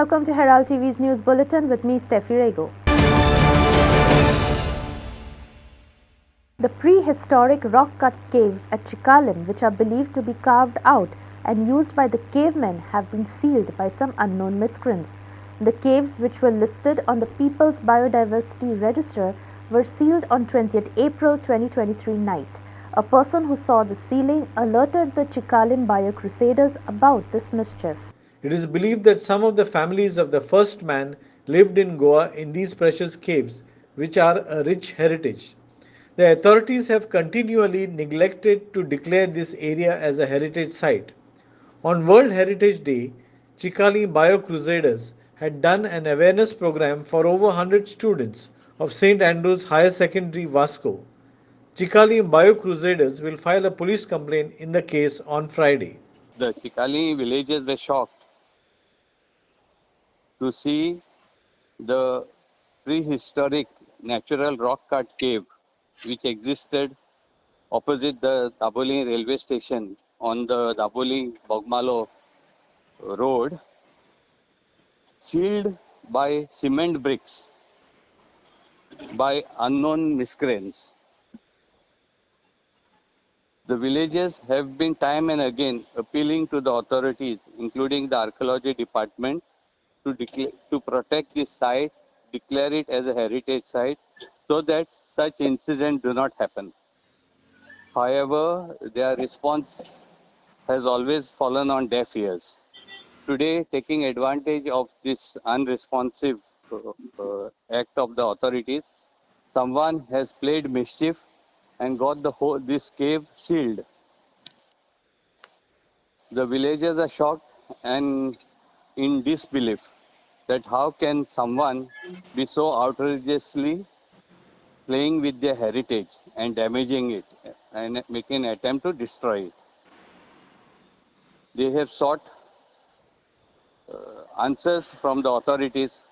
welcome to Herald TV's News Bulletin with me, Steffi Rego. The prehistoric rock-cut caves at Chikalim, which are believed to be carved out and used by the cavemen, have been sealed by some unknown miscreants. The caves, which were listed on the People's Biodiversity Register, were sealed on 20th April 2023 night. A person who saw the sealing alerted the Chikalim bio-crusaders about this mischief. It is believed that some of the families of the first man lived in Goa in these precious caves, which are a rich heritage. The authorities have continually neglected to declare this area as a heritage site. On World Heritage Day, Chikali Bio Crusaders had done an awareness program for over 100 students of St. Andrew's Higher Secondary Vasco. Chikali Bio Crusaders will file a police complaint in the case on Friday. The Chikali villagers were shocked to see the prehistoric natural rock-cut cave which existed opposite the Daboli railway station on the Daboli-Bogmalo road, sealed by cement bricks by unknown miscreants. The villagers have been time and again appealing to the authorities, including the archaeology department, to protect this site, declare it as a heritage site, so that such incidents do not happen. However, their response has always fallen on deaf ears. Today, taking advantage of this unresponsive act of the authorities, someone has played mischief and got this cave sealed. The villagers are shocked and in disbelief that how can someone be so outrageously playing with their heritage and damaging it and making an attempt to destroy it. They have sought answers from the authorities,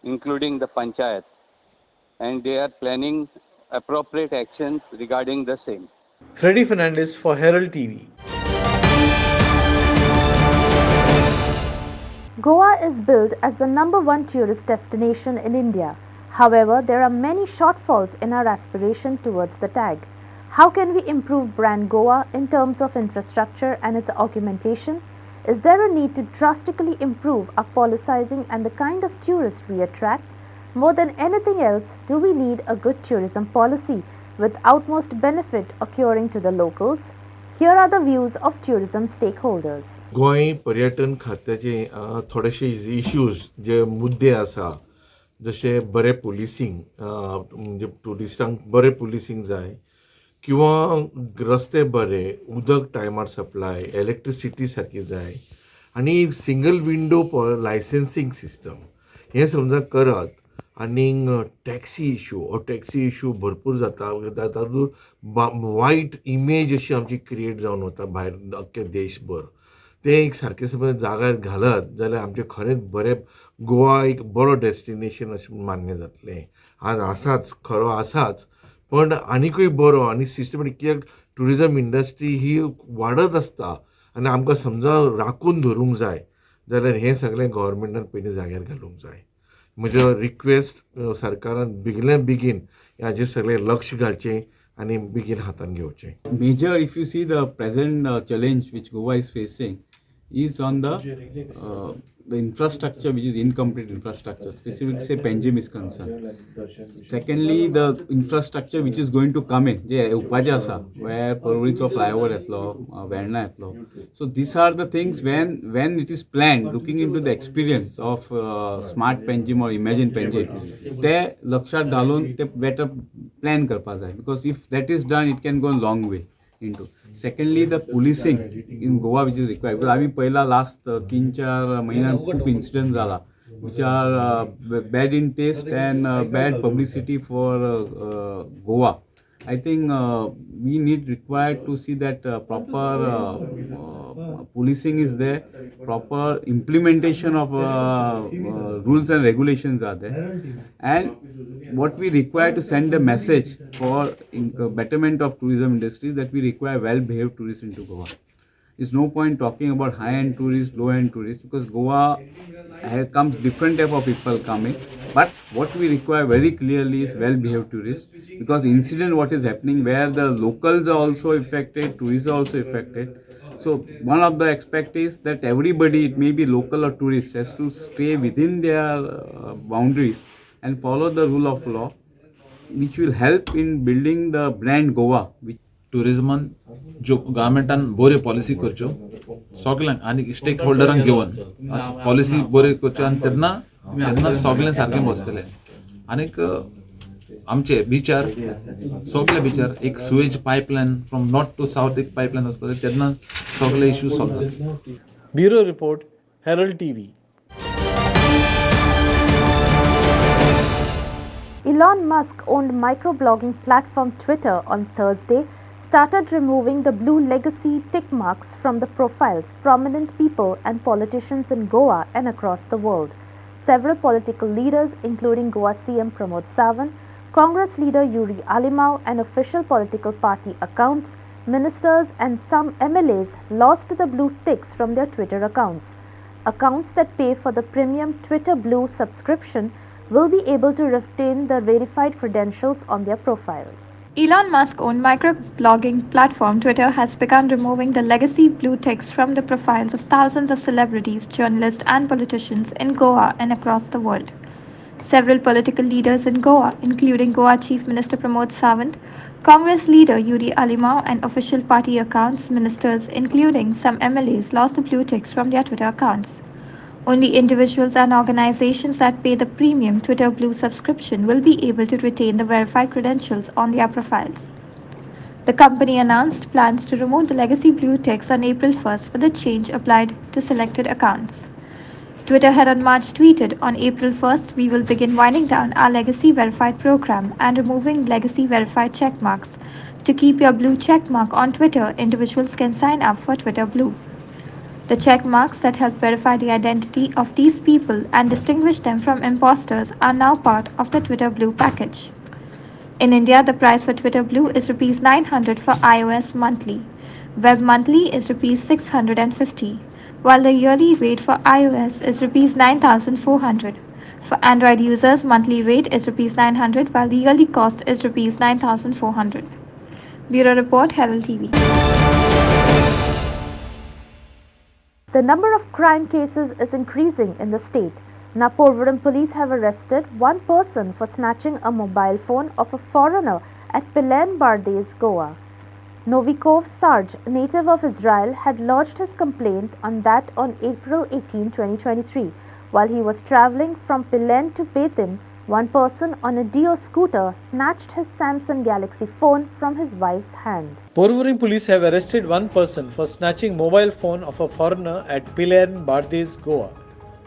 including the panchayat, and they are planning appropriate actions regarding the same. Freddy Fernandez for Herald TV. Goa is billed as the #1 tourist destination in India. However, there are many shortfalls in our aspiration towards the tag. How can we improve brand Goa in terms of infrastructure and its augmentation? Is there a need to drastically improve our policing and the kind of tourists we attract? More than anything else, do we need a good tourism policy with utmost benefit accruing to the locals? Here are the views of tourism stakeholders. Goa पर्यटन खात्याचे थोडेशे issues जे मुद्दे आसा जशे बरे पुलिसींग म्हणजे टुरिस्टांक बरे पुलिसींग जाय किंवा रस्ते बरे उदक टायमार सप्लाय इलेक्ट्रिसिटी सारकी जाय आनी सिंगल विंडो लायसन्सींग सिस्टम हें समजा करत आनी टॅक्सी इश्यू भरपूर जाता तातूंत वायट इमेज अशी आमची क्रिएट जावन वता भायर अख्खे देशभर ते एक सारके समज जाग्यार घालत जाल्यार आमचें खरेंच बरें गोवा एक बरो डेस्टिनेशन अशें मान्य जातलें आज आसाच खरो आसाच पण आनिकूय बरो आनी सिस्टमॅटीक कित्याक ट्युरिजम इंडस्ट्री ही वाडत आसता आनी आमकां समजा राखून धरूंक जाय जाल्यार हें सगळें गव्हर्मेंटान पयलीं जाग्यार घालूंक जाय म्हजो रिक्वेस्ट सरकारान बेगीन हाजेर सगळें लक्ष घालचें आणि बेगीन हातान घेवचें. Major, if you see the present challenge which Goa is facing is on the infrastructure, which is incomplete infrastructure, specifically say Panjim is concerned. Secondly, the infrastructure which is going to come in, je upaja asa, where Parvaricho flyover etlo, Verna etlo. So these are the things when it is planned, looking into the experience of smart Panjim or imagine Panjim, te lakshat dalon te better plan karpa jay, because if that is done, it can go a long way into. Secondly, the policing in Goa which is required, because आम्ही पहिला last 3-4 महिन्यात खूप incidents झाला which are bad in taste and bad publicity for Goa. I think we need required to see that proper policing is there, proper implementation of rules and regulations are there, and what we require to send a message for betterment of tourism industry that we require well-behaved tourists into Goa. There's no point talking about high-end tourists, low-end tourists, because Goa comes different type of people coming. But what we require very clearly is well-behaved tourists, because incident what is happening where the locals are also affected, tourists are also affected. So one of the aspect is that everybody, it may be local or tourist, has to stay within their boundaries and follow the rule of law, which will help in building the brand Goa. टुरिजमान जो गव्हर्मेंटान बऱ्यो policy करच्यो सगळ्यांक आनी stake होल्डरांक घेवन policy बऱ्यो करच्यो आनी तेन्ना सगळें सारकें बसतलें. आनीक आमचे बिचार सगळ्या बिचार एक sewage pipeline from north to south एक पायपलायन वचपाक जाय, तेन्ना सगळे इश्यू सॉल्व जाता. Bureau Report, Herald TV. Elon Musk owned microblogging platform Twitter on Thursday started removing the blue legacy tick marks from the profiles prominent people and politicians in Goa and across the world. Several political leaders, including Goa CM Pramod Sawant, Congress leader Yuri Alimau, and official political party accounts, ministers and some MLAs lost the blue ticks from their Twitter accounts. Accounts that pay for the premium Twitter Blue subscription will be able to retain the verified credentials on their profiles. Elon Musk-owned microblogging platform Twitter has begun removing the legacy blue ticks from the profiles of thousands of celebrities, journalists, and politicians in Goa and across the world. Several political leaders in Goa, including Goa Chief Minister Pramod Sawant, Congress leader Yuri Alimau, and official party accounts, ministers, including some MLAs, lost the blue ticks from their Twitter accounts. Only individuals and organizations that pay the premium Twitter Blue subscription will be able to retain the verified credentials on their profiles. The company announced plans to remove the legacy blue ticks on April 1st, but the change applied to selected accounts. Twitter had on March tweeted, "On April 1st, we will begin winding down our legacy verified program and removing legacy verified checkmarks. To keep your blue checkmark on Twitter, individuals can sign up for Twitter Blue. The check marks that help verify the identity of these people and distinguish them from imposters are now part of the Twitter Blue package." In India, the price for Twitter Blue is Rs 900 for iOS monthly. Web monthly is Rs 650, while the yearly rate for iOS is Rs 9,400. For Android users, monthly rate is Rs 900, while the yearly cost is Rs 9,400. Bureau Report, Herald TV. The number of crime cases is increasing in the state. Now, Porvorim police have arrested one person for snatching a mobile phone of a foreigner at Pilen Bardes, Goa. Novikov Sarge, native of Israel, had lodged his complaint on April 18, 2023. While he was travelling from Pilen to Betim, one person on a Dio scooter snatched his Samsung Galaxy phone from his wife's hand. Porvorim police have arrested one person for snatching mobile phone of a foreigner at Pilen Bardes, Goa.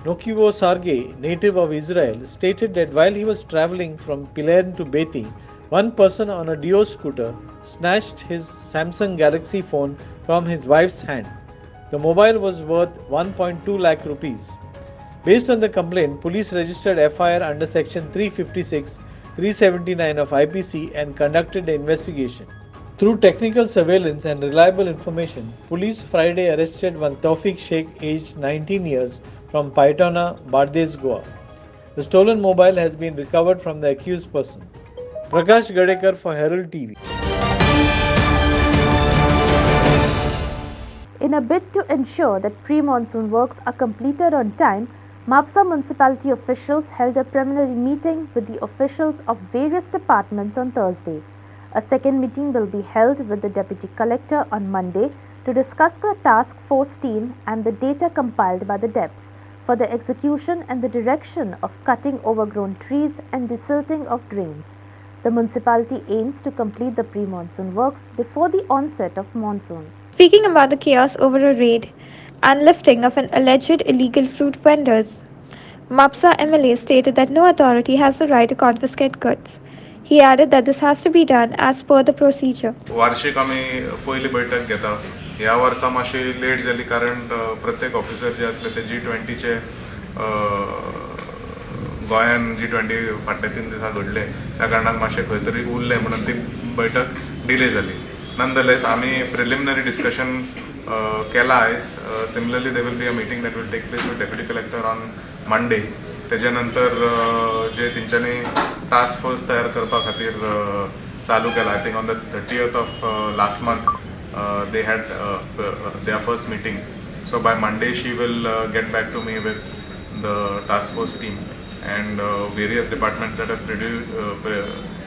Nokivo Sarge, native of Israel, stated that while he was travelling from Pilen to Bethi, one person on a Dio scooter snatched his Samsung Galaxy phone from his wife's hand. The mobile was worth 1.2 lakh rupees. Based on the complaint, police registered FIR under section 356, 379 of IPC and conducted the investigation. Through technical surveillance and reliable information, police Friday arrested one Tawfiq Sheikh aged 19 years from Paitana, Bardes, Goa. The stolen mobile has been recovered from the accused person. Prakash Gadekar for Herald TV. In a bid to ensure that pre-monsoon works are completed on time, Mapsa municipality officials held a preliminary meeting with the officials of various departments on Thursday. A second meeting will be held with the deputy collector on Monday to discuss the task force team and the data compiled by the DEPs for the execution and the direction of cutting overgrown trees and desilting of drains. The municipality aims to complete the pre-monsoon works before the onset of monsoon. Speaking about the chaos over a raid and lifting of an alleged illegal fruit vendors, Mapsa MLA stated that no authority has the right to confiscate goods. He added that this has to be done as per the procedure. वार्षिक आम्ही पहिली बैठक घेता. ह्या वर्सा मातशी late जाली कारण प्रत्येक ऑफिसर जे असले ते G20चे गोंयान G20 फाटले 3 दिसा घडले त्या कारणान मातशे खंय तरी उरले म्हणून ती बैठक डिले जाली. नंदलेस आम्ही प्रिलिमिनरी डिस्कशन केला आयज. Similarly there will be a meeting that will take place with deputy collector on Monday. तेजे नंतर जे तेंच्यांनी टास्क फोर्स तयार करपा खातीर चालू केला. I think on the 30th of last month they had their first meeting. So by Monday she will get back to me with the task force team and various departments that have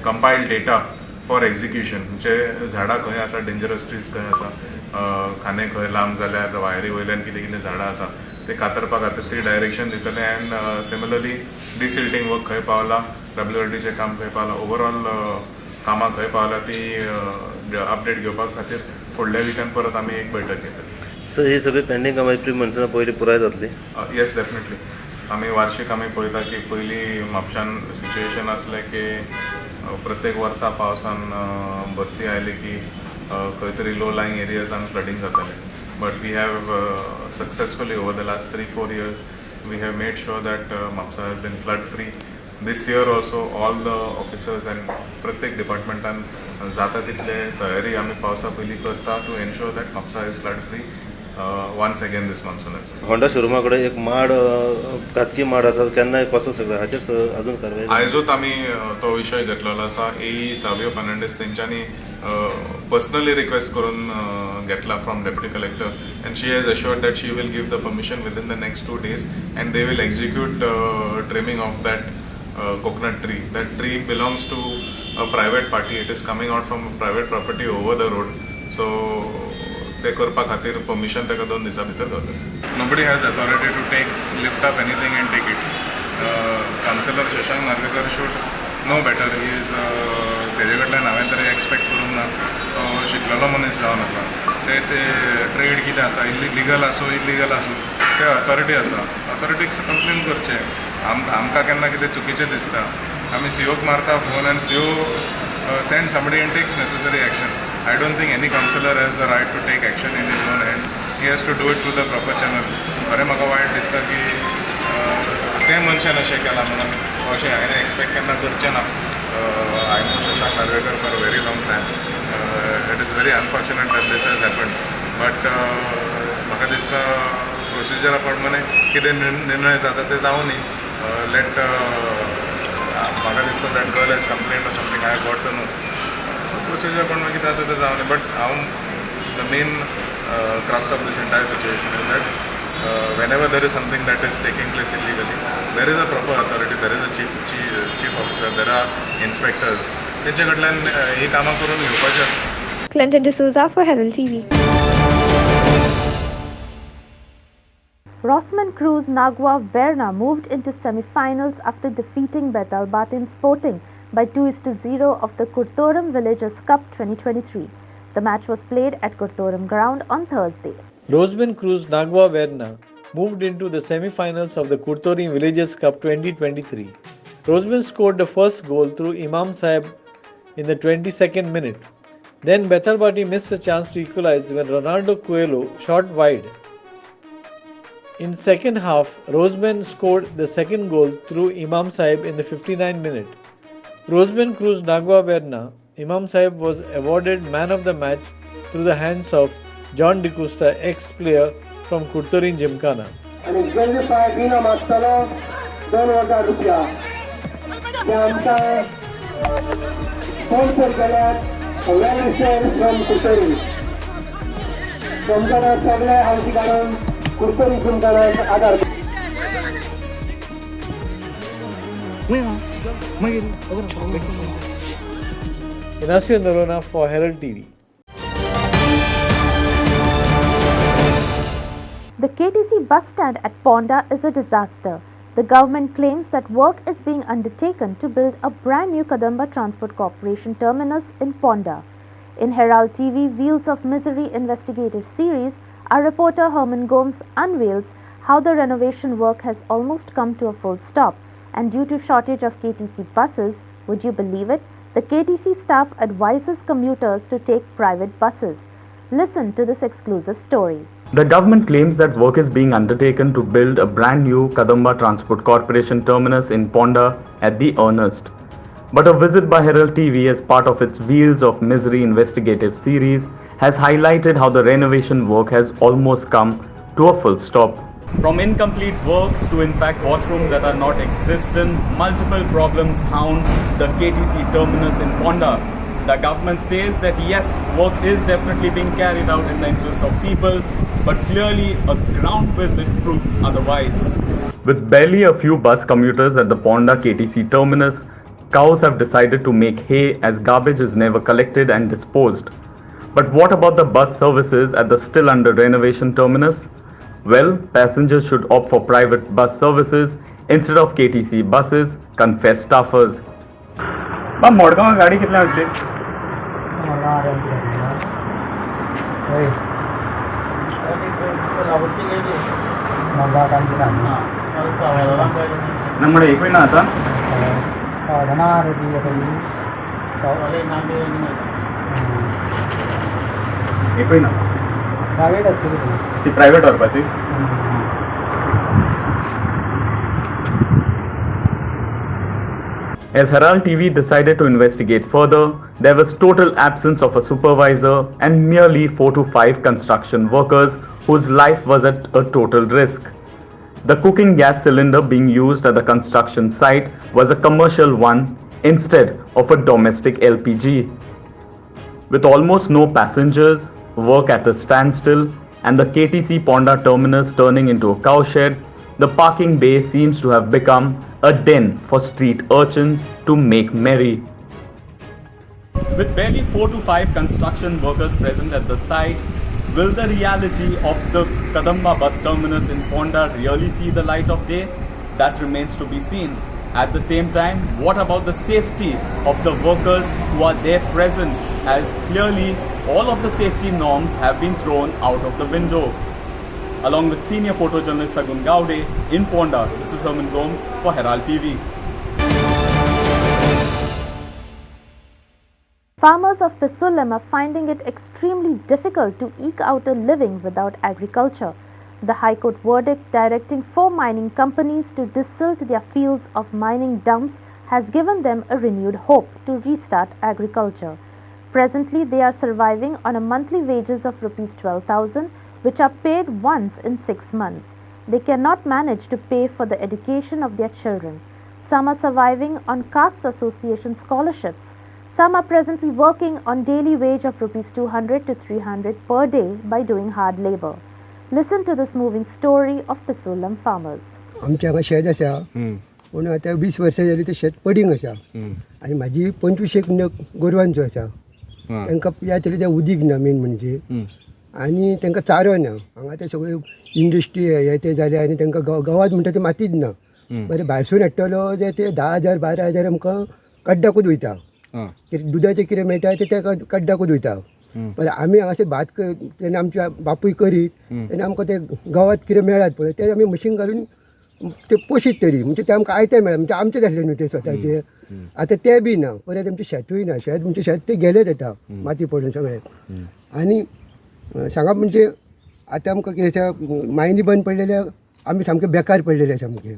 compiled data for execution. जे झाडां खंय आसा, dangerous trees खंय आसा, खाने खंय लांब जाल्यार वायरी वयल्यान कितें कितें झाडां आसा ते कातरपा खातीर ती डायरेक्शन दितले. एंड सिमिलरली डिसिल्टिंग वर्क खंय पावला, WRDचें काम खंय पावला, ओवरऑल कामां खंय पावला ती अपडेट घेवपा खातीर फुडल्या विकान परत आमी एक बैठक घेतली. सर ही सगळी पेंडींग कामां प्री-मॉन्सूना पयलीं पुराय जातली? Yes, definitely. आमी वार्षिक आमी पळयता की पयलीं म्हापशान सिच्युएशन आसलें की प्रत्येक वर्सा पावसान भरती आयली की खंय तरी लो लायंग एरियाजान फ्लडिंग जातालें. But we have successfully over the last 3-4 years we have made sure that Mapusa has been flood free. This year also all the officers and प्रत्येक डिपार्टमेंटान जाता तितले तयारी आमी पावसा पयलीं करता to ensure that Mapusa is flood free once again this monsoon age. Honda शोरुमा कडेन एक माड घातकी माड आसा, केन्ना कसो सगळं हाचेर अजून कारवाय? आयजूच आमी तो विशय घेतलेलो आसा. ए सावियो फर्नांडीस तेंच्यांनी पर्सनली रिक्वेस्ट करून घेतला from deputy collector and she has assured that she will give the permission within the next 2 days and they will execute trimming of that coconut tree. That tree belongs to a private party. It is coming out from private property over the road. So ते करपा खातीर permission ताका 2 दिसां भितर गावतलें. Nobody has authority to lift up anything and take it. Councillor Shashank Narvekar should know better. He is तेजे कडल्यान हांवें तरी एक्सपेक्ट करूंक ना. तो शिकलेलो मनीस जावन आसा. ते ट्रेड कितें आसा, लिगल आसूं इलिगल आसूं, ते ऑथॉरिटी आसा. ऑथॉरिटीक कंप्लेन करचें. आमकां केन्ना कितें चुकीचें दिसता आमी सीओक मारता phone and CO send somebody and takes necessary action. I don't think any councillor has the right to take action in his own hand. He has to do it through the proper channel. खरें म्हाका वायट दिसता की ते मनशान अशें केलां म्हणून अशें हांवें एक्सपेक्ट केन्ना करचें ना. I know Shashank Narvekar for a very long time. It is very unfortunate that this has happened. But म्हाका दिसता प्रोसिजरा प्रमाणे कितें निर्णय जाता ते जावं न्ही. Let म्हाका दिसता that girl has complaint or something. I got to know. So procedure प्रमाणे कितें जाता तें जावं न्ही. बट हांव the main crux of this entire situation is that whenever there is something that is taking place illegally, there is a proper authority, there is a chief officer, there are inspectors. तेंचे कडल्यान ही कामां करून घेवपाची आसता. Clinton D'Souza for Herald TV. Rossman Cruz Nagua Verna moved into semi-finals after defeating Betal Batim Sporting by 2-0 of the Kurtoram Villagers Cup 2023. The match was played at Kurtoram ground on Thursday. Roseman Cruz Nagua Verna moved into the semi-finals of the Kurtoram Villagers Cup 2023. Roseman scored the first goal through Imam Sahib in the 22nd minute. Then Betal Bati missed a chance to equalize when Ronaldo Coelho shot wide. In second half, Roseman scored the second goal through Imam Sahib in the 59th minute. Roseman Cruz Nagua Verna, Imam Sahib was awarded man of the match through the hands of John D'Costa, ex-player from Kurtorin Gymkhana. आणि गरजेपाय बिना मागताना ₹2,000 ते आमच्या sponsor केल्यात well from Curtorim. तुमच्या सगळ्या हांची कारण कुर्तोरी जिमखानाक आदार. Inacio Norona for Herald TV. The KTC bus stand at Ponda is a disaster. The government claims that work is being undertaken to build a brand new Kadamba Transport Corporation terminus in Ponda. In Herald TV Wheels of Misery investigative series, our reporter Herman Gomes unveils how the renovation work has almost come to a full stop, and due to shortage of KTC buses, would you believe it, the KTC staff advises commuters to take private buses. Listen to this exclusive story. The government claims that work is being undertaken to build a brand new Kadamba Transport Corporation terminus in Ponda at the earnest. But a visit by Herald TV as part of its Wheels of Misery investigative series has highlighted how the renovation work has almost come to a full stop. From incomplete works to in fact washrooms that are not existent, multiple problems hound the KTC terminus in Ponda. The government says that yes, work is definitely being carried out in the interest of people, but clearly a ground visit proves otherwise. With barely a few bus commuters at the Ponda KTC terminus, cows have decided to make hay as garbage is never collected and disposed. But what about the bus services at the still under renovation terminus? Well, passengers should opt for private bus services instead of KTC buses, confess staffers. Modgaon गाडी कितल्या वाजते number एक ना आता एक ना ती private व्हरपाची As Herald TV decided to investigate further, there was total absence of a supervisor and merely 4 to 5 construction workers whose life was at a total risk. The cooking gas cylinder being used at the construction site was a commercial one instead of a domestic LPG. With almost no passengers, work at a standstill, and the KTC Ponda terminus turning into a cowshed, the parking bay seems to have become a den for street urchins to make merry. With barely 4 to 5 construction workers present at the site, will the reality of the Kadamba bus terminus in Ponda really see the light of day? That remains to be seen. At the same time, what about the safety of the workers who are there present, as clearly all of the safety norms have been thrown out of the window? Along with senior photojournalist Sagun Gaude in Ponda, this is Herman Gomes for Herald TV. Farmers of Pisulam are finding it extremely difficult to eke out a living without agriculture. The High Court verdict directing 4 mining companies to desilt their fields of mining dumps has given them a renewed hope to restart agriculture. Presently, they are surviving on a monthly wages of Rs 12,000, which are paid once in 6 months. They cannot manage to pay for the education of their children. Some are surviving on Castes Association scholarships. Some are presently working on daily wage of Rs 200 to 300 per day by doing hard labor. Listen to this moving story of Pisulam farmers. आमच्या हांगा शेत आसा पूण आतां 20 वर्सां जालीं तें शेत पडींग आसा आनी म्हाजी 25 गोरवांचो आसा तांकां ह्या तरेचें उदीक ना मेन म्हणजे आनी तांकां चारो ना हांगा ते सगळे इंडस्ट्री हे ते जाले आनी तांकां गांवांत म्हणटा ते मातीच ना बरें भायरसून हाडटलो जे ते 10,000 12,000 आमकां कड्डाकूच वयता कितें दुदाचें कितें मेळटा तें ताका कड्डाकूच वयता पण आमी हांगासर भात तेन्ना आमच्या बापूय करीत तेन्ना आमकां ते गांवांत कितें मेळत पळय ते आमी मशीन घालून ते पोशीत तरी म्हणजे ते आमकां आयते मेळत म्हणजे आमचेच आसले न्हू ते स्वताचे आतां ते बी ना परत आमचें शेतूय ना शेत म्हणजे शेत ते गेलेच येता माती पडून सगळे आनी सांगप म्हणजे आतां आमकां कितें आसा मायनी बंद पडलेले आमी सामके बेकार पडलेले सामके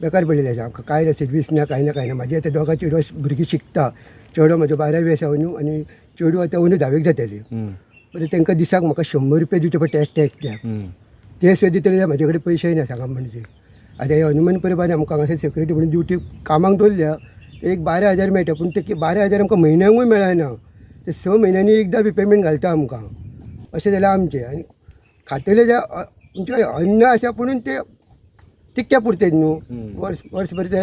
बेकार पडलेले आसा आमकां कांय ना सर्वीस ना कांय ना म्हाजी आतां दोगां चेडवां भुरगीं शिकता चेडो म्हजो 12वी आसा अंदू आनी चेडू आतां अंदू 10वीक जातली बरें तांकां दिसाक म्हाका 100 रुपया दिवचे पडटा एकट्याक ते सुद्दां दितले जाल्यार म्हाजे कडेन पयशेय ना सांगप म्हणजे आतां हे हनुमान परिवारान आमकां हांगासर सेक्युरिटी म्हणून ड्युटी कामाक दवरल्या एक 12,000 मेळटा पूण ते 12,000 आमकां म्हयन्याकूय मेळना ते 6 म्हयन्यांनी एकदां बी पेमेंट घालता आमकां अशें जाल्यार आमचें आनी खातेले जे म्हणजे अन्न आसा पुणून ते तितक्या पुरतेच न्हू वर्सभर ते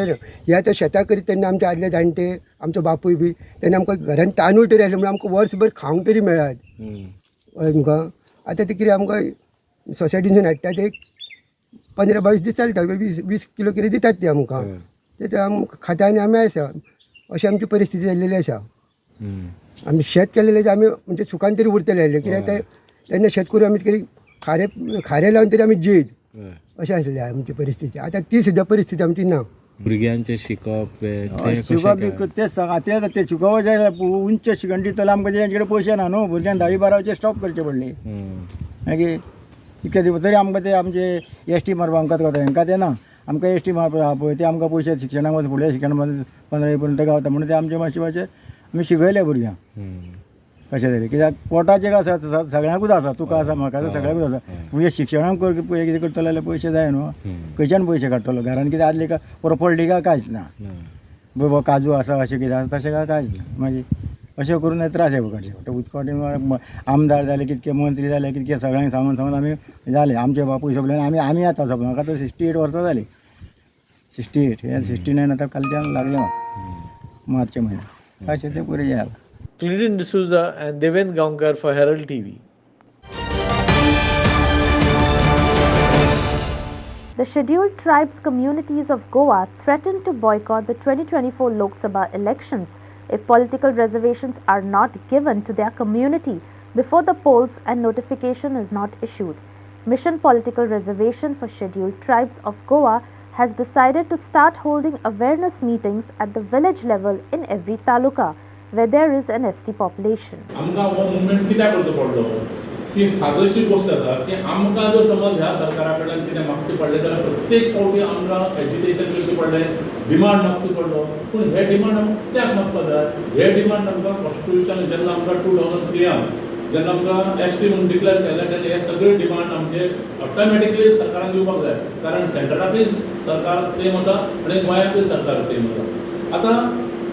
हे आतां शेतां करीत तेन्ना आमचे आदले जाणटे आमचो बापूय बी तेन्ना आमकां घरान तांदूळ तरी आसले म्हणून आमकां वर्सभर खावंक तरी मेळत आमकां आतां ते कितें आमकां सोसायटीनसून हाडटा ते 15-22 दीस चलता 20 किलो कितें दितात ते आमकां ते आमकां खाता आनी आमी आसा अशी आमची परिस्थिती जाल्लेली आसा आमी शेत केलेले आमी म्हणजे सुखान तरी उरतले आसले कित्याक तेन्ना शेत करून आमी कितें खारें लावन तरी आमी जैत अशें आसलें आमची परिस्थिती आतां ती सुद्दां परिस्थिती आमची ना भुरग्यांचें शिकप तेच आतां ते शिकोवप जाय उंच शिकण दितलो आमकां तेंचे कडेन पयशे ना न्हू भुरग्यांक 10वी-12वीचे स्टॉप करचे पडले मागीर इतके दिवस तरी आमकां ते आमचे एस.टी. मारपाक आमकां गावता हांकां ते ना आमकां एस.टी. मारपाक आहा पळय ते आमकां पयशे शिक्षणाक फुडल्या शिक्षणाक 15वी पर्यंत गावता म्हणून ते आमचे मातशे आमी शिकयले भुरग्यांक कशें तरी कित्याक पोटाचेर आसा सगळ्यांकूच आसा तुका आसा म्हाका आसा सगळ्यांकूच आसा म्हणजे शिक्षणाक कितें करतलो जाल्यार पयशे जाय न्हू खंयच्यान पयशे काडटलो घरान कितें आदले का प्रॉपर्टी काय कांयच ना बाबा काजू आसा अशें कितें आसा तशें काय कांयच ना मागीर अशें करून त्रास काडचे पडटा उदकावटीन आमदार जाले कितके मंत्री जाले कितके सगळ्यांक सांगून आमी जाले आमचे बापूय सगळ्यांनी आमी आतां सगळें म्हाका आतां 68 वर्सां जाली 68 हे 69 आतां कालच्यान लागले म्हाका मार्च म्हयन्यात अशें तें पुरे जाला. Clinton D'Souza and Devendra Gaonkar for Herald TV. The scheduled tribes communities of Goa threatened to boycott the 2024 Lok Sabha elections if political reservations are not given to their community before the polls and notification is not issued. Mission Political Reservation for Scheduled Tribes of Goa has decided to start holding awareness meetings at the village level in every taluka where there is an ST population. आमकां हो movement कित्याक करचो पडलो की सादरशी गोष्ट आसा की आमकां जर समज ह्या सरकारा कडल्यान कितें मागचें पडलें जाल्यार प्रत्येक फावटी आमकां एजिटेशन करचें पडलें डिमांड मागचो पडलो पूण हे डिमांड आमकां कित्याक मागपाक जाय हे डिमांड आमकां कॉन्स्टिट्युशन जेन्ना आमकां 2003 जेन्ना आमकां ST म्हणून डिक्लेअर केल्लें तेन्ना हे सगळे डिमांड आमचे ऑटोमॅटिकली सरकारान दिवपाक जाय कारण सेंटराकूय सरकार सेम आसा आनी गोंयाकूय सरकार सेम आसा. आतां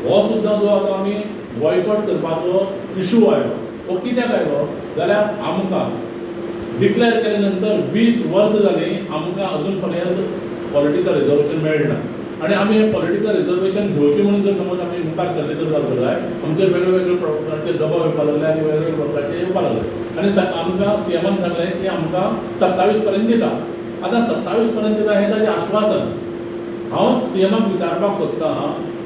हो सुद्दां जो आतां आमी बॉयकॉट करपाचो इशू आयलो तो कित्याक आयलो जाल्यार आमकां डिक्लेअर केले नंतर 20 वर्सां जालीं आमकां अजून पर्यंत पॉलिटिकल रिजर्वेशन मेळना आनी आमी हें पॉलिटिकल रिजर्वेशन घेवचें म्हणून जर समज आमी मुखार सरले तर जातलो जाय आमचेर वेगळे प्रकारचे दबाव येवपाक लागले आनी वेगवेगळे प्रकारचे येवपाक लागले आनी आमकां CMन सांगलें की आमकां 27 पर्यंत दिता. आतां 27 पर्यंत दिता हें ताजें आश्वासन हांव CMक विचारपाक सोदतां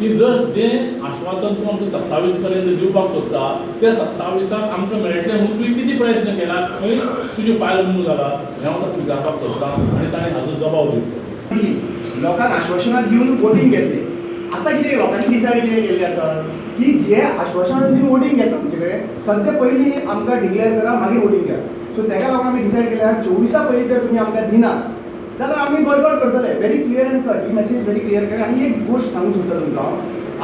की जर जें आश्वासन तूं आमकां 27 पर्यंत दिवपाक सोदता तें 27 आमकां मेळटलें म्हणून तुवें कितें प्रयत्न केला खंय तुजी फायल मूव जाला हें हांव ताका विचारपाक सोदतां आनी ताणें हाजो जबाब दिवचो. लोकांक आश्वासनां दिवन वोटींग घेतलें आतां कितें लोकांनी डिसायड कितें केल्लें आसा की जे आश्वासनां दिवन वोटींग घेता तुमचे कडेन सद्या पयलीं आमकां डिक्लेअर करा मागीर वोटींग घ्या सो ताका लागून आमी डिसायड केलें 24 पयलीं जर तुमी आमकां दिनात जाल्यार आमी बॉयकॉट करतले very clear and cut he message very clear cut. आनी एक गोश्ट सांगूंक सोदता तुमकां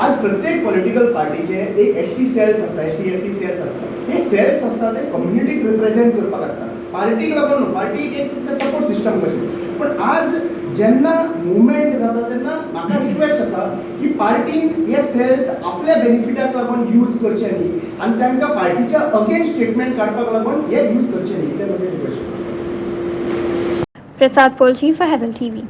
आज प्रत्येक पॉलिटिकल पार्टीचे एक ST सेल्स आसता ST SC सेल्स आसता हे सेल्स आसता ते कम्युनिटीक रिप्रेझेंट करपाक आसता पार्टीक लागून न्हू पार्टीक एक सपोर्ट सिस्टम कशें पूण आज जेन्ना मुवमेंट जाता तेन्ना म्हाका रिक्वेस्ट आसा की पार्टीन हे सेल्स आपल्या बेनिफिटाक लागून यूज करचे न्ही आनी तांकां पार्टीच्या अगेन्स्ट स्टेटमेंट काडपाक लागून हे यूज करचे न्ही ते म्हजें रिक्वेस्ट आसा. Prasad Polchi for Herald TV.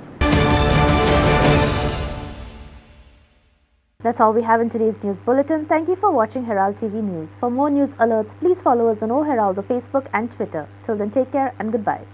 That's all we have in today's news bulletin. Thank you for watching Herald TV News. For more news alerts, please follow us on Herald on Facebook and Twitter. Till then, take care and goodbye.